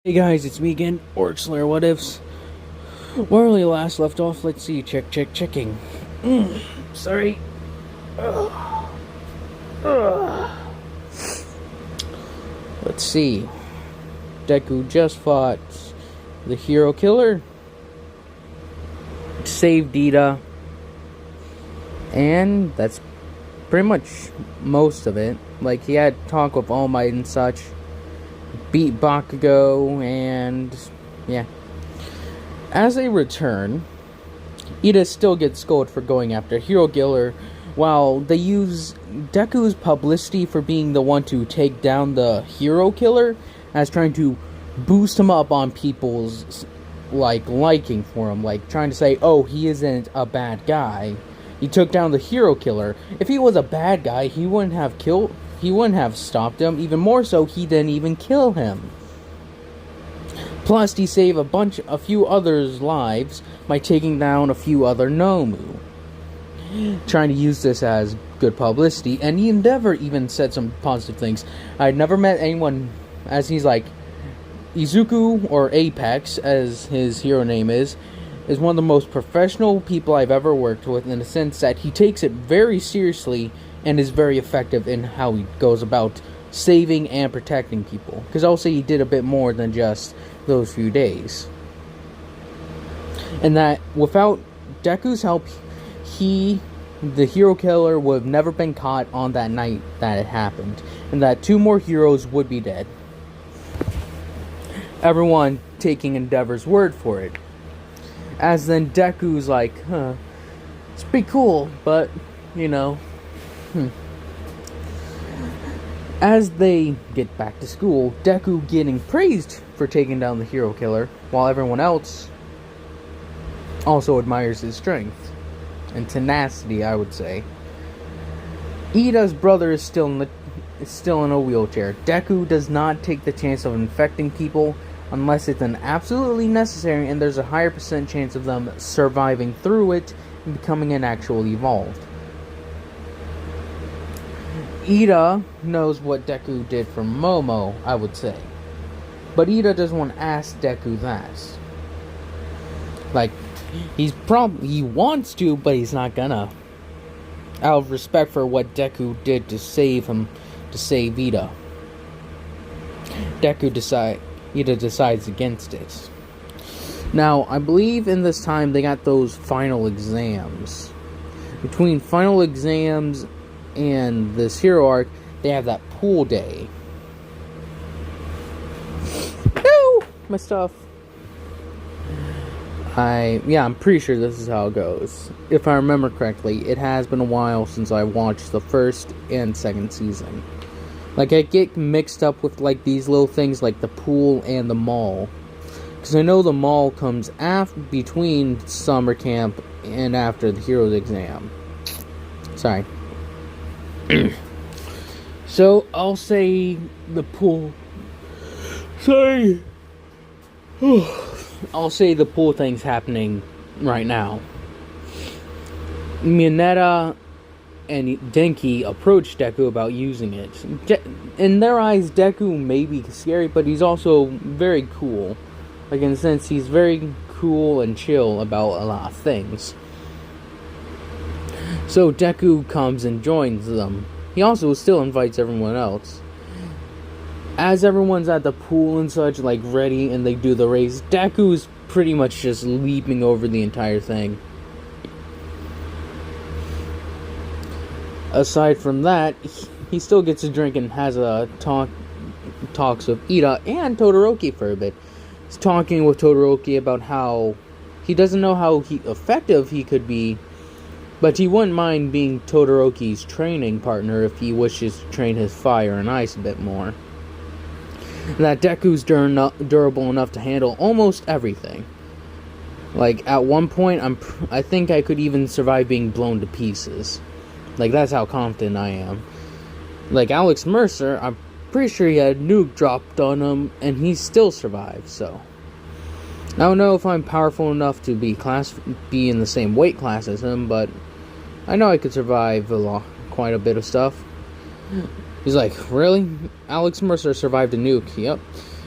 Hey guys, it's me again, Orcslayer What Ifs. Where we last left off, let's see. Checking. Sorry. Ugh. Let's see. Deku just fought the hero killer, saved Ida, and that's pretty much most of it. Like, he had talk with All Might and such, beat Bakugo, and yeah. As they return, Ida still gets scolded for going after Hero Killer, while they use Deku's publicity for being the one to take down the Hero Killer as trying to boost him up on people's liking for him, like trying to say, oh, he isn't a bad guy. He took down the Hero Killer. If he was a bad guy, he wouldn't have stopped him. Even more so, he didn't even kill him. Plus, he saved a few others' lives by taking down a few other Nomu. Trying to use this as good publicity, and he never even said some positive things. I'd never met anyone, as he's like, Izuku, or Apex, as his hero name is one of the most professional people I've ever worked with, in the sense that he takes it very seriously and is very effective in how he goes about saving and protecting people. Because I'll say he did a bit more than just those few days. And that without Deku's help, the hero killer, would have never been caught on that night that it happened. And that 2 more heroes would be dead. Everyone taking Endeavor's word for it. As then Deku's like, it's pretty cool, but, you know, As they get back to school, Deku getting praised for taking down the hero killer, while everyone else also admires his strength and tenacity, I would say. Ida's brother is still in a wheelchair. Deku does not take the chance of infecting people unless it's an absolutely necessary, and there's a higher % chance of them surviving through it and becoming an actual evolved. Ida knows what Deku did for Momo, I would say. But Ida doesn't want to ask Deku that. Like, he wants to, but he's not gonna. Out of respect for what Deku did to save Ida. Ida decides against it. Now, I believe in this time they got those final exams. Between final exams and this hero arc, they have that pool day. Ew! My stuff. I'm pretty sure this is how it goes. If I remember correctly, it has been a while since I watched the first and second season. Like, I get mixed up with, like, these little things like the pool and the mall. Because I know the mall comes between summer camp and after the hero's exam. Sorry. So, I'll say the pool... Sorry. I'll say the pool thing's happening right now. Mineta and Denki approach Deku about using it. In their eyes, Deku may be scary, but he's also very cool. Like, in a sense, he's very cool and chill about a lot of things. So Deku comes and joins them. He also still invites everyone else. As everyone's at the pool and such, like, ready, and they do the race, Deku's pretty much just leaping over the entire thing. Aside from that, he still gets a drink and has a talks with Ida and Todoroki for a bit. He's talking with Todoroki about how he doesn't know how effective he could be, but he wouldn't mind being Todoroki's training partner if he wishes to train his fire and ice a bit more. And that Deku's durable enough to handle almost everything. Like, at one point, I think I could even survive being blown to pieces. Like, that's how confident I am. Like, Alex Mercer, I'm pretty sure he had a nuke dropped on him, and he still survived, so. I don't know if I'm powerful enough to be in the same weight class as him, but I know I could survive quite a bit of stuff. He's like, really? Alex Mercer survived a nuke. Yep.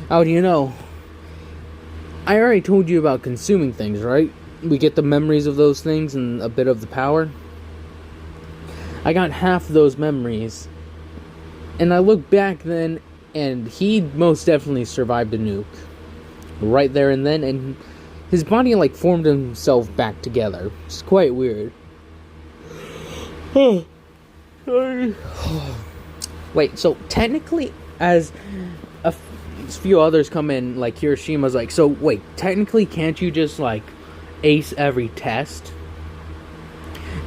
How do you know? I already told you about consuming things, right? We get the memories of those things and a bit of the power. I got half of those memories. And I look back then, and he most definitely survived a nuke. Right there and then, and his body, like, formed himself back together. It's quite weird. Wait, so technically, as a few others come in, like Hiroshima's like, so wait, technically can't you just, like, ace every test?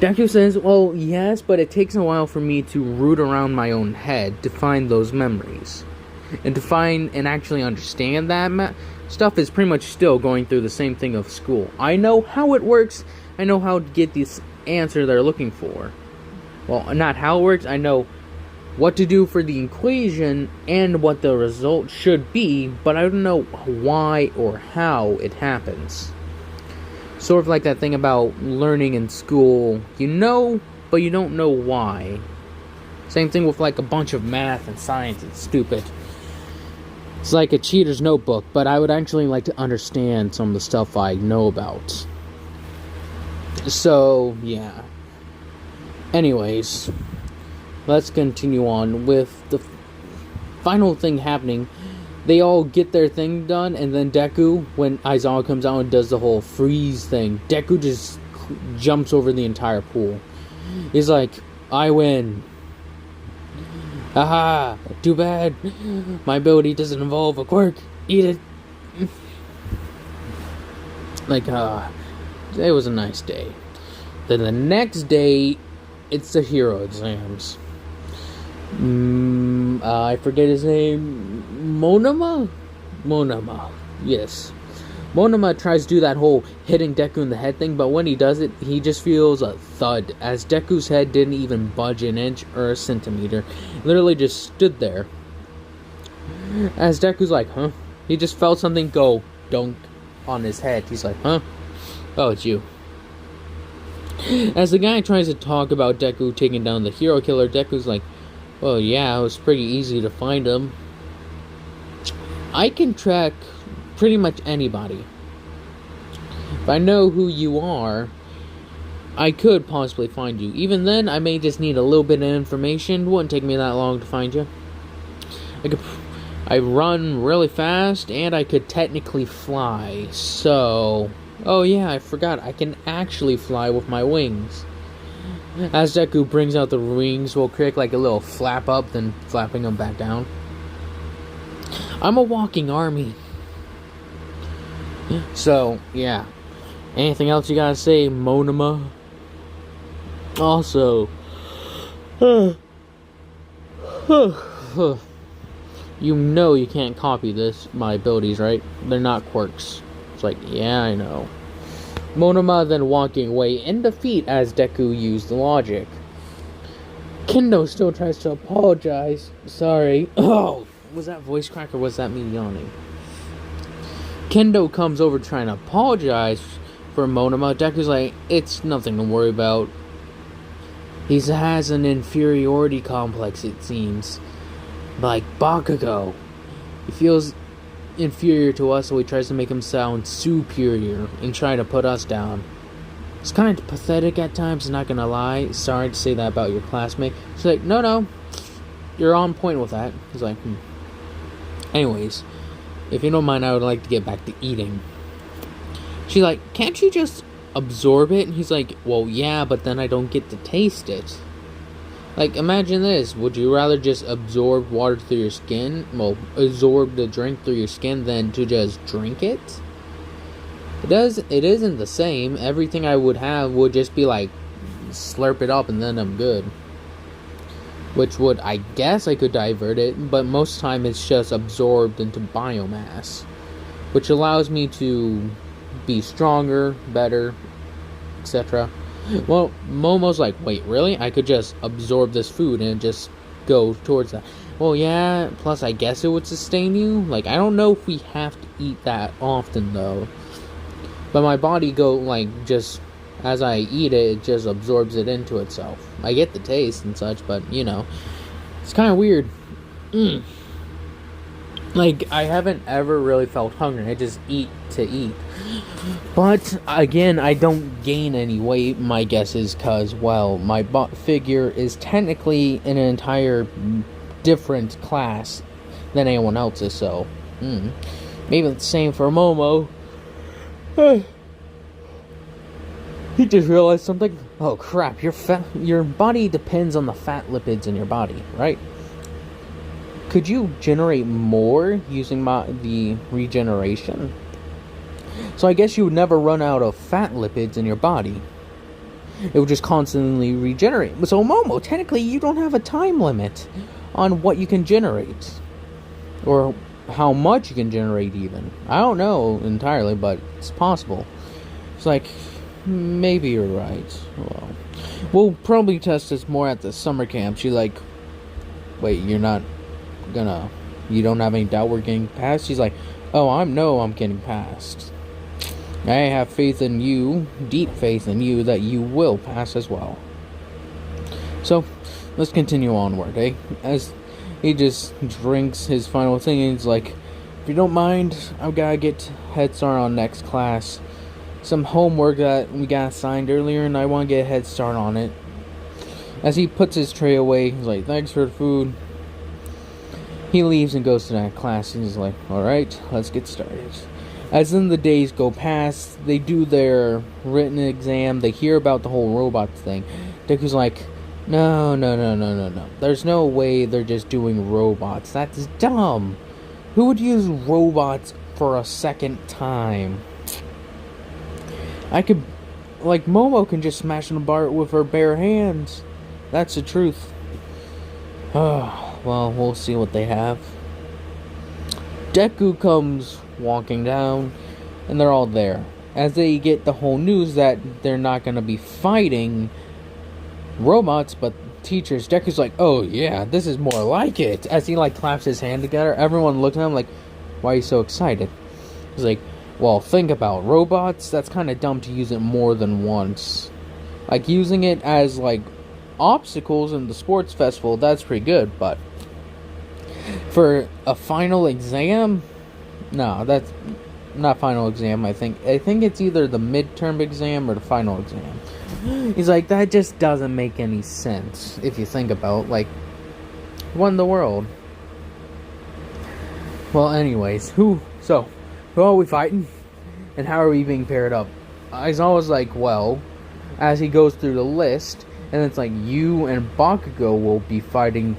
Deku says, well, yes, but it takes a while for me to root around my own head to find those memories. And to find and actually understand that stuff is pretty much still going through the same thing of school. I know how it works. I know how to get this answer they're looking for. Well, not how it works. I know what to do for the equation and what the result should be, but I don't know why or how it happens. Sort of like that thing about learning in school. You know, but you don't know why. Same thing with like a bunch of math and science. It's stupid. It's like a cheater's notebook, but I would actually like to understand some of the stuff I know about. So, yeah. Anyways, let's continue on with the final thing happening. They all get their thing done, and then Deku, when Aizawa comes out and does the whole freeze thing, Deku just jumps over the entire pool. He's like, I win. Haha, too bad. My ability doesn't involve a quirk. Eat it. Like, it was a nice day. Then the next day, it's the hero exams. I forget his name. Monoma? Yes. Monoma tries to do that whole hitting Deku in the head thing, but when he does it, he just feels a thud, as Deku's head didn't even budge an inch or a centimeter. It literally just stood there. As Deku's like, huh? He just felt something go dunk on his head. He's like, huh? Oh, it's you. As the guy tries to talk about Deku taking down the hero killer, Deku's like, well, yeah, it was pretty easy to find him. I can track pretty much anybody. If I know who you are, I could possibly find you. Even then, I may just need a little bit of information. It wouldn't take me that long to find you. I run really fast, and I could technically fly. So, oh yeah, I forgot. I can actually fly with my wings. As Deku brings out the wings, we'll create like a little flap up, then flapping them back down. I'm a walking army. So, yeah. Anything else you gotta say, Monoma? Also, you know you can't copy my abilities, right? They're not quirks. It's like, yeah, I know. Monoma then walking away in defeat as Deku used the logic. Kendo still tries to apologize. Sorry. Oh, was that voice crack or was that me yawning? Kendo comes over trying to apologize for Monoma. Deku's like, it's nothing to worry about. He has an inferiority complex, it seems. Like Bakugo. He feels inferior to us, so he tries to make him sound superior and try to put us down. It's kind of pathetic at times, not gonna lie. Sorry to say that about your classmate. She's like, no, you're on point with that. He's like, Anyways, if you don't mind, I would like to get back to eating. She's like, can't you just absorb it? And he's like, well, yeah, but then I don't get to taste it. Like, imagine this. Would you rather just absorb water through your skin? Well, absorb the drink through your skin than to just drink it? It isn't the same. Everything I would have would just be like, slurp it up and then I'm good. Which would, I guess I could divert it, but most time it's just absorbed into biomass. Which allows me to be stronger, better, etc. Well, Momo's like, wait, really? I could just absorb this food and just go towards that. Well, yeah, plus I guess it would sustain you. Like, I don't know if we have to eat that often, though. But my body just, as I eat it, it just absorbs it into itself. I get the taste and such, but, it's kind of weird. Like, I haven't ever really felt hungry. I just eat to eat. But, again, I don't gain any weight. My guess is because, well, my figure is technically in an entire different class than anyone else's, so... Maybe it's the same for Momo. He just realized something. Oh, crap. Your body depends on the fat lipids in your body, right? Could you generate more using the regeneration? So I guess you would never run out of fat lipids in your body. It would just constantly regenerate. So Momo, technically you don't have a time limit on what you can generate. Or how much you can generate even. I don't know entirely, but it's possible. It's like, maybe you're right. Well, we'll probably test this more at the summer camp. She's like, wait, you don't have any doubt we're getting past? She's like, oh, I'm getting past. I have faith in you, deep faith in you, that you will pass as well. So, let's continue onward, eh? As he just drinks his final thing, and he's like, if you don't mind, I've gotta get head start on next class. Some homework that we got assigned earlier, and I want to get a head start on it. As he puts his tray away, he's like, thanks for the food. He leaves and goes to that class, and he's like, alright, let's get started. As then the days go past, they do their written exam, they hear about the whole robots thing. Deku's like, no. There's no way they're just doing robots. That's dumb. Who would use robots for a second time? Momo can just smash them apart with her bare hands. That's the truth. Well, we'll see what they have. Deku comes walking down, and they're all there. As they get the whole news that they're not going to be fighting robots, but teachers, Deku's like, oh yeah, this is more like it. As he claps his hand together, everyone looks at him like, why are you so excited? He's like, well, think about robots. That's kind of dumb to use it more than once. Using it as obstacles in the sports festival, that's pretty good, but for a final exam, no, that's not final exam. I think it's either the midterm exam or the final exam. He's like, that just doesn't make any sense if you think about what in the world. Well, anyways, who are we fighting, and how are we being paired up? Aizawa's like, well, as he goes through the list, and it's like, you and Bakugo will be fighting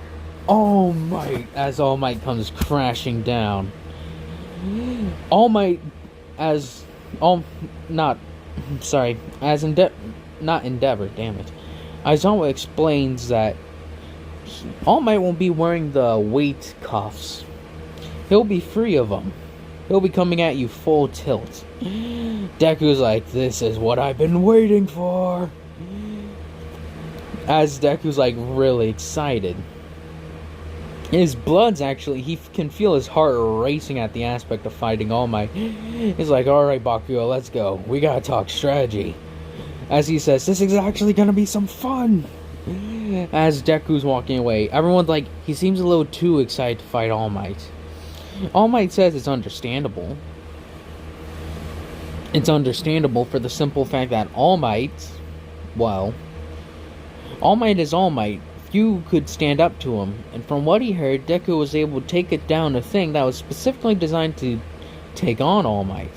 All Might, as All Might comes crashing down. All Might, not Endeavor, damn it. Aizawa explains that All Might won't be wearing the weight cuffs. He'll be free of them. He'll be coming at you full tilt. Deku's like, this is what I've been waiting for. As Deku's really excited. His blood's he can feel his heart racing at the aspect of fighting All Might. He's like, alright Bakugo, let's go. We gotta talk strategy. As he says, this is actually gonna be some fun. As Deku's walking away, everyone's he seems a little too excited to fight All Might. All Might says it's understandable. It's understandable for the simple fact that All Might is All Might. Few could stand up to him, and from what he heard, Deku was able to take it down a thing that was specifically designed to take on All Might.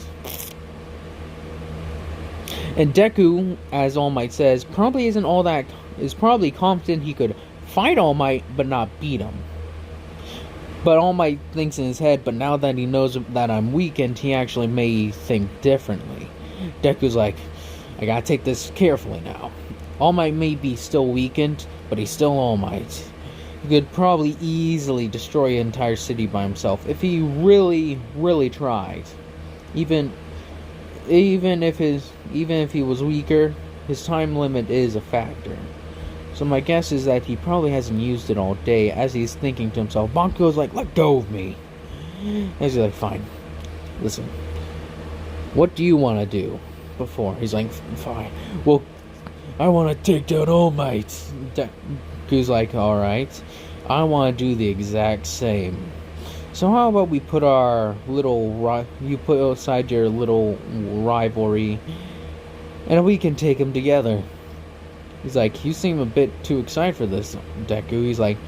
And Deku, as All Might says, is probably confident he could fight All Might, but not beat him. But All Might thinks in his head, but now that he knows that I'm weakened, he actually may think differently. Deku's like, I gotta take this carefully now. All Might may be still weakened, but he's still All Might. He could probably easily destroy an entire city by himself if he really, really tried. Even if he was weaker, his time limit is a factor. So my guess is that he probably hasn't used it all day, as he's thinking to himself, Bakugo's like, let go of me. And he's like, fine. Listen, what do you want to do? Before, he's like, fine. Well, I want to take down All Might. Deku's like, alright. I want to do the exact same. So how about we put our you put aside your little rivalry, and we can take them together. He's like, you seem a bit too excited for this, Deku. He's like,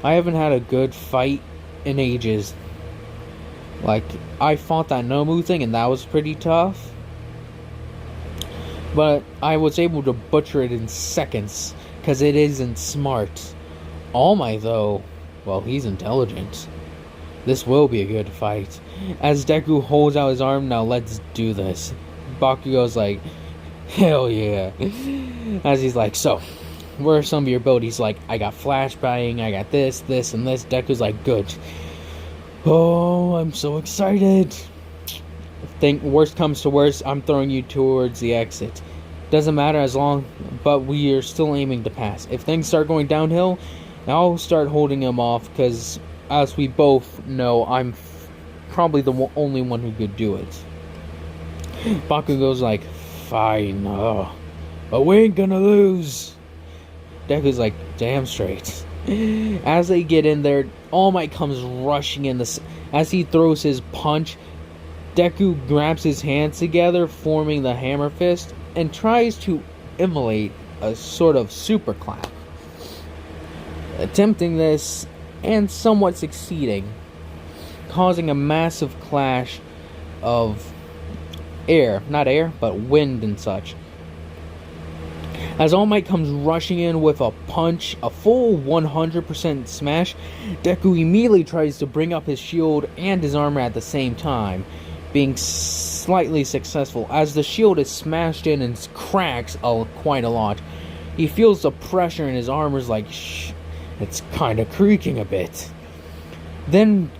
I haven't had a good fight in ages. Like, I fought that Nomu thing, and that was pretty tough. But I was able to butcher it in seconds, because it isn't smart. All Might, though, well, he's intelligent. This will be a good fight. As Deku holds out his arm, now let's do this. Bakugo's like, hell yeah. As he's like, so, where are some of your abilities? Like, I got flashbang, I got this, and this. Deku's like, good. Oh, I'm so excited. Think worst comes to worst, I'm throwing you towards the exit. Doesn't matter as long, but we are still aiming to pass. If things start going downhill, I'll start holding him off, because as we both know, I'm probably the only one who could do it. Bakugo's like, fine, but we ain't gonna lose. Deku's like, damn straight. As they get in there, All Might comes rushing in. As he throws his punch, Deku grabs his hands together, forming the hammer fist, and tries to emulate a sort of super clap. Attempting this, and somewhat succeeding, causing a massive clash of not air, but wind and such. As All Might comes rushing in with a punch, a full 100% smash, Deku immediately tries to bring up his shield and his armor at the same time, being slightly successful. As the shield is smashed in and cracks quite a lot, he feels the pressure and his armor's like, shh, it's kinda creaking a bit. Then,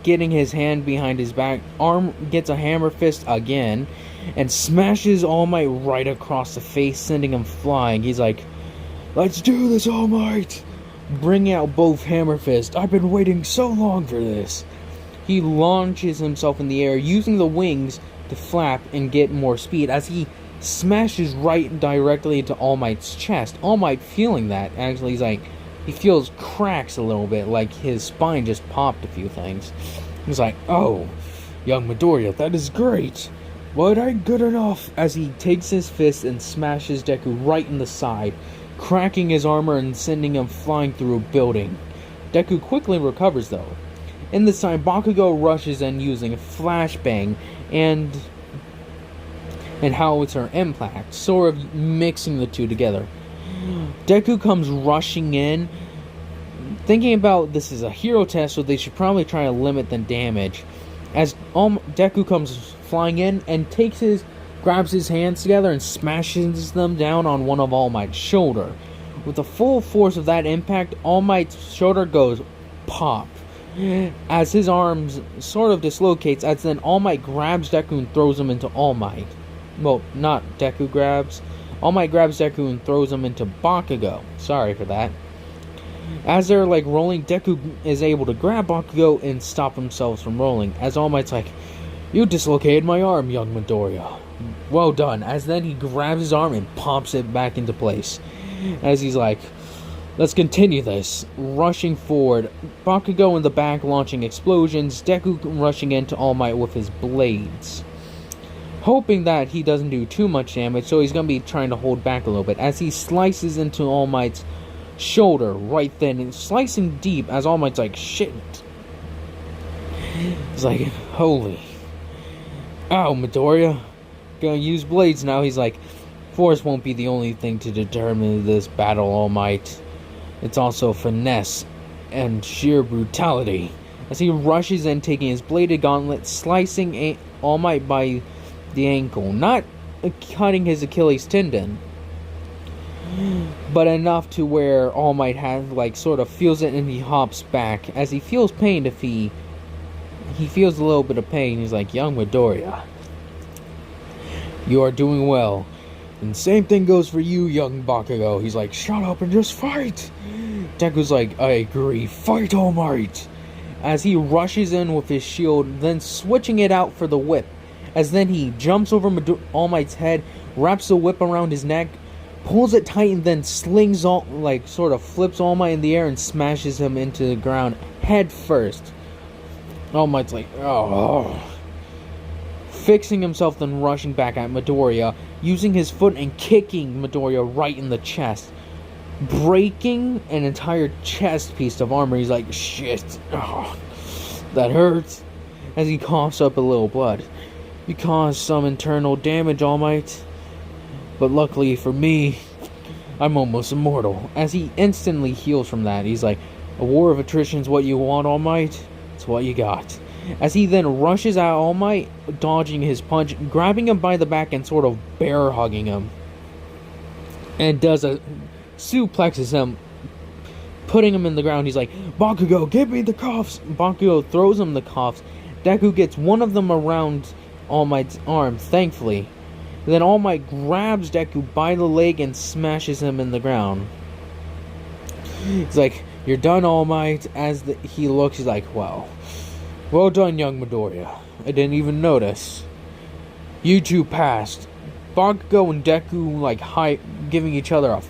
getting his hand behind his back, arm gets a hammer fist again, and smashes All Might right across the face, sending him flying. He's like, let's do this, All Might! Bringing out both hammer fists. I've been waiting so long for this. He launches himself in the air, using the wings to flap and get more speed, as he smashes right directly into All Might's chest. All Might feeling that, actually, he's like, he feels cracks a little bit, like his spine just popped a few things. He's like, oh, young Midoriya, that is great, but ain't good enough, as he takes his fist and smashes Deku right in the side, cracking his armor and sending him flying through a building. Deku quickly recovers, though. In this time, Bakugo rushes in using Flashbang and Howitzer Impact, sort of mixing the two together. Deku comes rushing in, thinking about this is a hero test, so they should probably try to limit the damage. As Deku comes flying in and grabs his hands together and smashes them down on one of All Might's shoulder. With the full force of that impact, All Might's shoulder goes pop, as his arms sort of dislocates, as then All Might grabs Deku and throws him into All Might. Well, not Deku grabs. All Might grabs Deku and throws him into Bakugo. Sorry for that. As they're like rolling, Deku is able to grab Bakugo and stop himself from rolling. As All Might's like, you dislocated my arm, young Midoriya. Well done. As then he grabs his arm and pops it back into place. As he's like, let's continue this. Rushing forward, Bakugo in the back launching explosions, Deku rushing into All Might with his blades. Hoping that he doesn't do too much damage, so he's going to be trying to hold back a little bit. As he slices into All Might's shoulder right then, and slicing deep, as All Might's like, shit. He's like, holy. Ow, Midoriya. Gonna use blades now. He's like, force won't be the only thing to determine this battle, All Might. It's also finesse and sheer brutality. As he rushes in, taking his bladed gauntlet, slicing All Might by the ankle, not cutting his Achilles tendon, but enough to where All Might has sort of feels it and he hops back. As he feels pain, he feels a little bit of pain. He's like, young Midoriya, you are doing well, and same thing goes for you, young Bakugo. He's like, shut up and just fight. Deku's like, I agree, fight, All Might. As he rushes in with his shield, then switching it out for the whip. As then he jumps over All Might's head, wraps the whip around his neck, pulls it tight, and then slings sort of flips All Might in the air and smashes him into the ground head first. All Might's like, oh. Fixing himself, then rushing back at Midoriya, using his foot and kicking Midoriya right in the chest, breaking an entire chest piece of armor. He's like, shit, oh, that hurts. As he coughs up a little blood. You caused some internal damage, All Might. But luckily for me, I'm almost immortal. As he instantly heals from that, he's like, a war of attrition's what you want, All Might? It's what you got. As he then rushes at All Might, dodging his punch, grabbing him by the back and sort of bear hugging him. And suplexes him, putting him in the ground. He's like, Bakugo, give me the cuffs! Bakugo throws him the cuffs. Deku gets one of them around All Might's arm, thankfully. Then All Might grabs Deku by the leg and smashes him in the ground. He's like, you're done, All Might. As he looks, he's like, well done, young Midoriya. I didn't even notice. You two passed. Bakugo and Deku, like, giving each other a...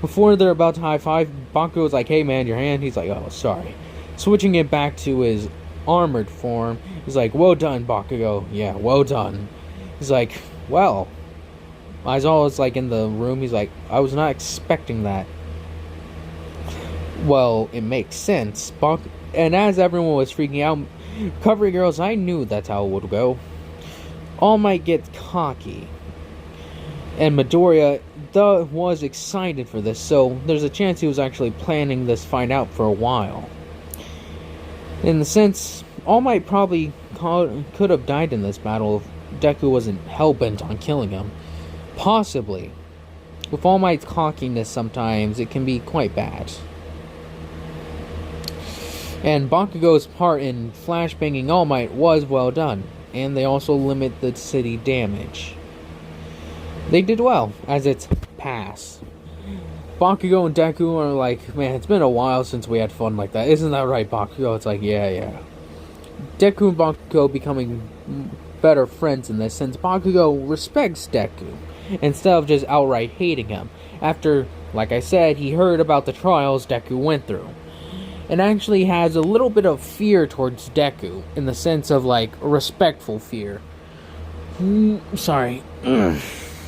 Before they're about to high-five, Bakugo's like, hey, man, your hand. He's like, oh, sorry. Switching it back to his armored form, he's like, well done, Bakugo. Yeah, well done. He's like, well... Aizawa is, like, in the room. He's like, I was not expecting that. Well, it makes sense. And as everyone was freaking out, Recovery Girls, I knew that's how it would go. All Might get cocky. And Midoriya was excited for this, so there's a chance he was actually planning this fight out for a while. In the sense, All Might probably could have died in this battle if Deku wasn't hell-bent on killing him. Possibly. With All Might's cockiness sometimes, it can be quite bad. And Bakugo's part in flashbanging All Might was well done, and they also limit the city damage. They did well, as it's pass. Bakugo and Deku are like, man, it's been a while since we had fun like that. Isn't that right, Bakugo? It's like, yeah. Deku and Bakugo becoming better friends in this, since Bakugo respects Deku, instead of just outright hating him. After, like I said, he heard about the trials Deku went through. And actually has a little bit of fear towards Deku, in the sense of, like, respectful fear. Sorry.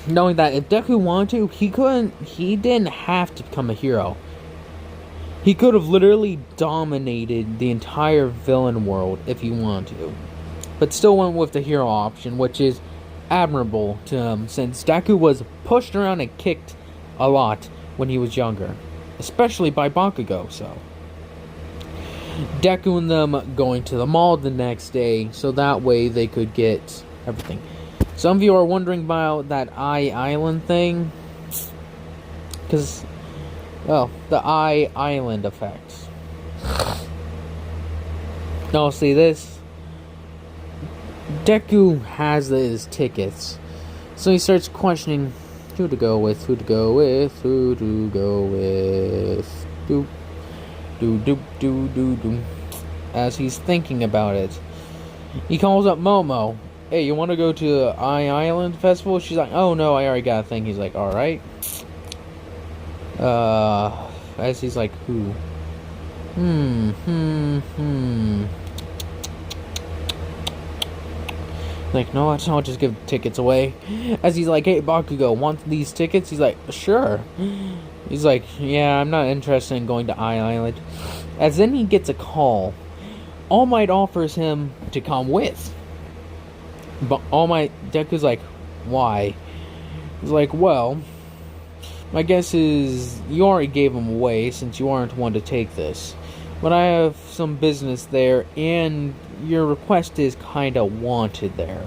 Knowing that if Deku wanted to, he didn't have to become a hero. He could have literally dominated the entire villain world if he wanted to. But still went with the hero option, which is admirable to him, since Deku was pushed around and kicked a lot when he was younger. Especially by Bakugo, so. Deku and them going to the mall the next day, so that way they could get everything. Some of you are wondering about that Island thing. Because, well, the Island effect. Now, see this? Deku has his tickets. So he starts questioning who to go with. As he's thinking about it, he calls up Momo. Hey, you want to go to the Island Festival? She's like, oh no, I already got a thing. He's like, alright. As he's like, who? Like, no, I'll just give tickets away. As he's like, hey, Bakugo, want these tickets? He's like, sure. He's like, yeah, I'm not interested in going to Island. As then he gets a call. All Might offers him to come with. But Deku's like, why? He's like, well, my guess is you already gave him away since you aren't one to take this. But I have some business there, and your request is kinda wanted there.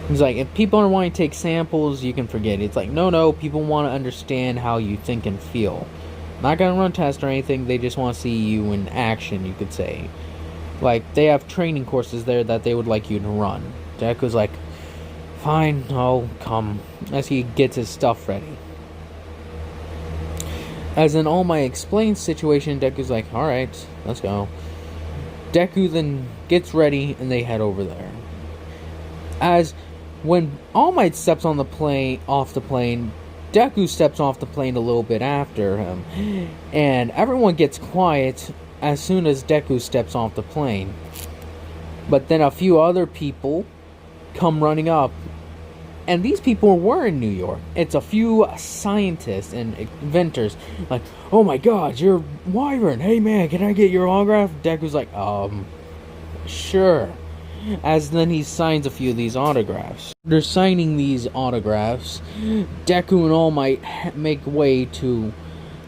He's like, if people are wanting to take samples, you can forget it. It's like, no, people want to understand how you think and feel. Not gonna run tests or anything, they just want to see you in action, you could say. Like, they have training courses there that they would like you to run. Deku's like, fine, I'll come. As he gets his stuff ready. As in All Might explains the situation, Deku's like, alright, let's go. Deku then gets ready and they head over there. As when All Might steps off the plane, Deku steps off the plane a little bit after him. And everyone gets quiet as soon as Deku steps off the plane. But then a few other people come running up, and these people were in New York. It's a few scientists and inventors, like, oh my god, you're Wyvern. Hey man, can I get your autograph? Deku's like, sure. As then he signs a few of these autographs. They're signing these autographs. Deku and All Might make way to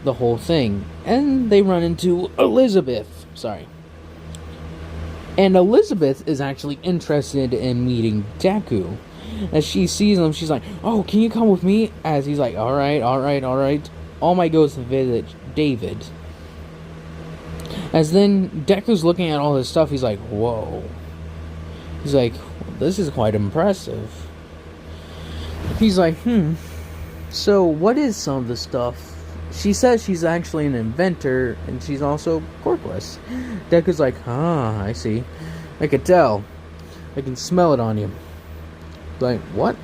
the whole thing, and they run into Elizabeth. Sorry. And Elizabeth is actually interested in meeting Deku. As she sees him, she's like, oh, can you come with me? As he's like, alright. All Might goes to visit David. As then Deku's looking at all this stuff, he's like, whoa. He's like, this is quite impressive. He's like, so what is some of the stuff? She says she's actually an inventor, and she's also quirkless. Deku's like, I see. I could tell. I can smell it on you. Like, what?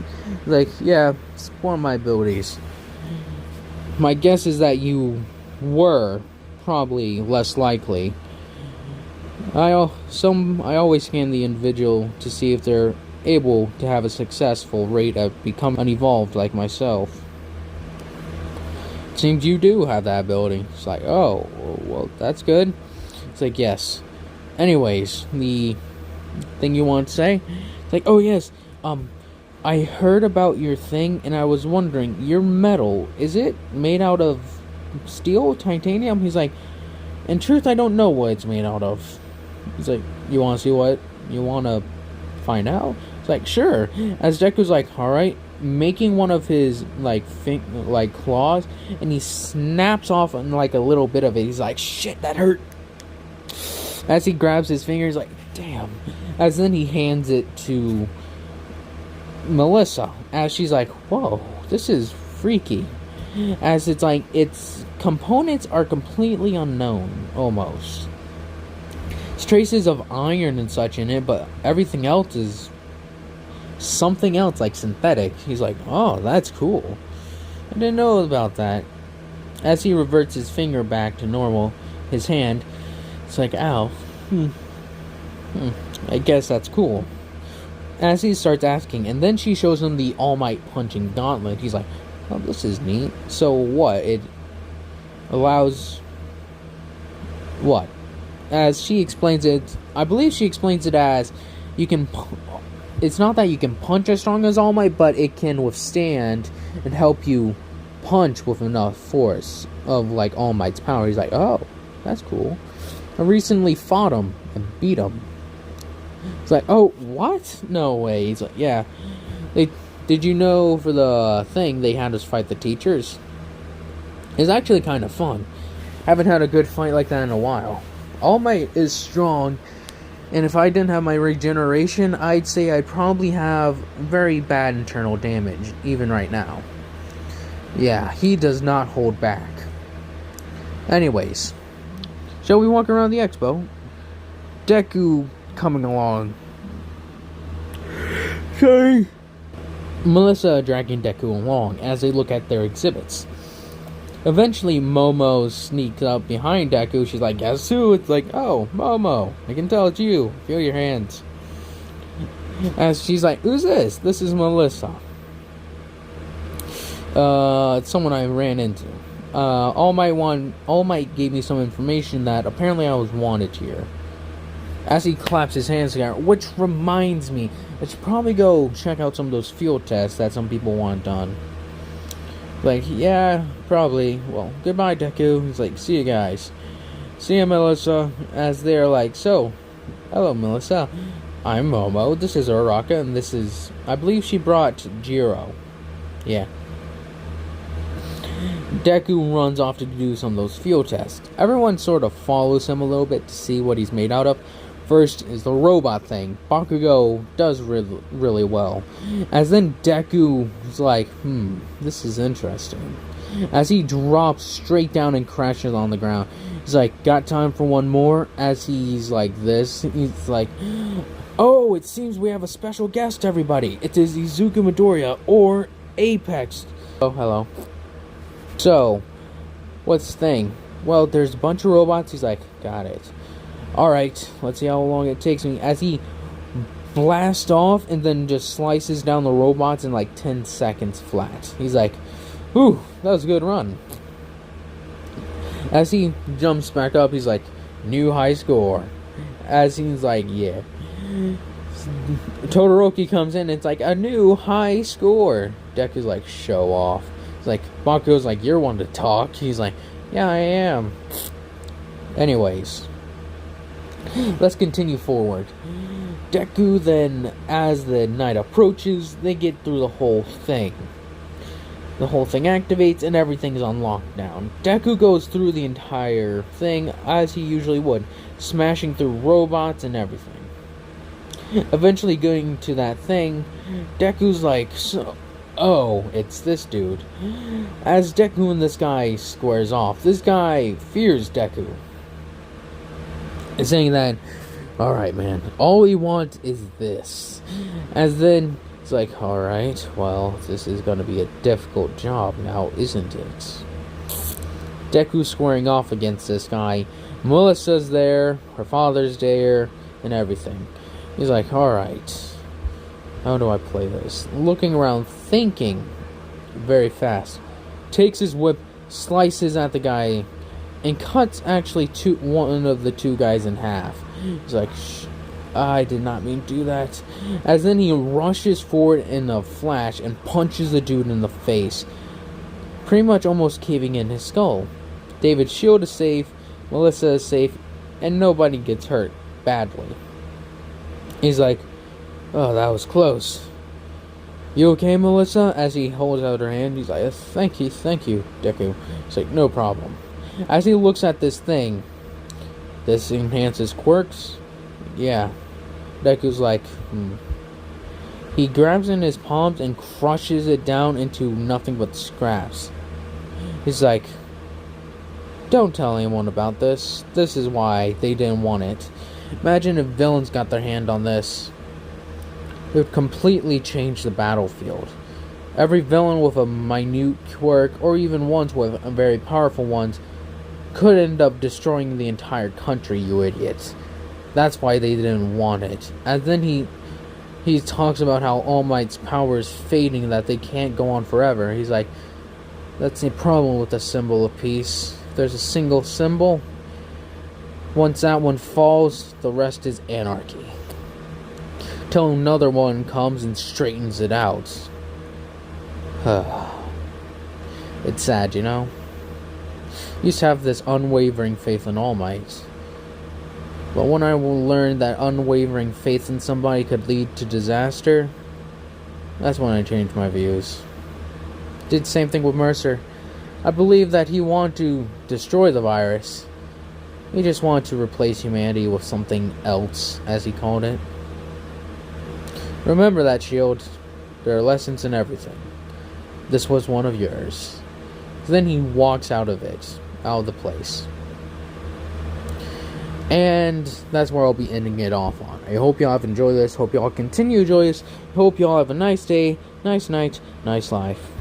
Like, yeah, it's one of my abilities. My guess is that you were probably less likely. I always scan the individual to see if they're able to have a successful rate at becoming unevolved like myself. Seems you do have that ability. It's like, oh, well, that's good. It's like, yes. Anyways, the thing you want to say? It's like, oh, yes, I heard about your thing, and I was wondering, your metal, is it made out of steel, titanium? He's like, in truth, I don't know what it's made out of. He's like, you want to see what? You want to find out? It's like, sure. As Deku's like, alright, making one of his, like claws, and he snaps off like a little bit of it. He's like, shit, that hurt. As he grabs his finger, he's like, damn. As then he hands it to Melissa, as she's like, whoa, this is freaky. As it's like, its components are completely unknown, almost. It's traces of iron and such in it, but everything else is something else, like synthetic. He's like, oh, that's cool. I didn't know about that. As he reverts his finger back to normal, his hand, it's like, ow. I guess that's cool. As he starts asking, and then she shows him the All Might punching gauntlet. He's like, oh, this is neat. So what? It allows what? As she explains it, I believe she explains it as you can. It's not that you can punch as strong as All Might, but it can withstand and help you punch with enough force of like All Might's power. He's like, oh, that's cool. I recently fought him and beat him. It's like, oh, what? No way. He's like, yeah. Did you know for the thing they had us fight the teachers? It's actually kind of fun. Haven't had a good fight like that in a while. All Might is strong, and if I didn't have my regeneration, I'd say I'd probably have very bad internal damage, even right now. Yeah, he does not hold back. Anyways, shall we walk around the expo? Deku coming along. Okay. Melissa dragging Deku along as they look at their exhibits. Eventually, Momo sneaks up behind Deku. She's like, guess who? It's like, oh, Momo. I can tell it's you. Feel your hands. As she's like, who's this? This is Melissa. It's someone I ran into. All Might gave me some information that apparently I was wanted here. As he claps his hands together, which reminds me, I should probably go check out some of those field tests that some people want done. Like, yeah, probably. Well, goodbye, Deku. He's like, see you guys. See ya, Melissa. As they're like, so, hello, Melissa. I'm Momo. This is Uraraka, and this is, I believe she brought Jiro. Yeah. Deku runs off to do some of those field tests. Everyone sort of follows him a little bit to see what he's made out of. First is the robot thing. Bakugo does really well. As then Deku is like, this is interesting. As he drops straight down and crashes on the ground. He's like, got time for one more? As he's like this, he's like, oh, it seems we have a special guest, everybody. It is Izuku Midoriya, or Apex. Oh, hello. So, what's the thing? Well, there's a bunch of robots. He's like, got it. Alright, let's see how long it takes me. As he blasts off and then just slices down the robots in like 10 seconds flat. He's like, "Ooh, that was a good run." As he jumps back up, he's like, "New high score." As he's like, "Yeah." Todoroki comes in, it's like, "A new high score." Deku's like, "Show off." It's like, Bakugo's like, "You're one to talk." He's like, "Yeah, I am." Anyways, let's continue forward. Deku then, as the night approaches, they get through the whole thing. The whole thing activates and everything's on lockdown. Deku goes through the entire thing as he usually would, smashing through robots and everything. Eventually getting to that thing, Deku's like, "Oh, it's this dude." As Deku and this guy squares off, this guy fears Deku, saying that, "Alright, man, all we want is this." As then, it's like, "Alright, well, this is gonna be a difficult job now, isn't it?" Deku squaring off against this guy. Melissa's there, her father's there, and everything. He's like, "Alright, how do I play this?" Looking around, thinking very fast. Takes his whip, slices at the guy, and cuts actually one of the two guys in half. He's like, "I did not mean to do that." As then he rushes forward in a flash and punches the dude in the face, pretty much almost caving in his skull. David's shield is safe, Melissa is safe, and nobody gets hurt badly. He's like, "Oh, that was close. You okay, Melissa?" As he holds out her hand, he's like, thank you, Deku." He's like, "No problem." As he looks at this thing, this enhances quirks. Yeah. Deku's like, He grabs in his palms and crushes it down into nothing but scraps. He's like, "Don't tell anyone about this. This is why they didn't want it." Imagine if villains got their hand on this. It would completely change the battlefield. Every villain with a minute quirk, or even ones with very powerful ones, could end up destroying the entire country, you idiots. That's why they didn't want it. And then he talks about how All Might's power is fading, that they can't go on forever. He's like, "That's the problem with the symbol of peace. If there's a single symbol, once that one falls, the rest is anarchy. Till another one comes and straightens it out." It's sad, you know? Used to have this unwavering faith in All Might. But when I learned that unwavering faith in somebody could lead to disaster, that's when I changed my views. Did the same thing with Mercer. I believe that he wanted to destroy the virus. He just wanted to replace humanity with something else, as he called it. Remember that, Shield. There are lessons in everything. This was one of yours. Then he walks out of the place. And that's where I'll be ending it off on. I hope y'all have enjoyed this. Hope y'all continue to enjoy this. Hope y'all have a nice day, nice night, nice life.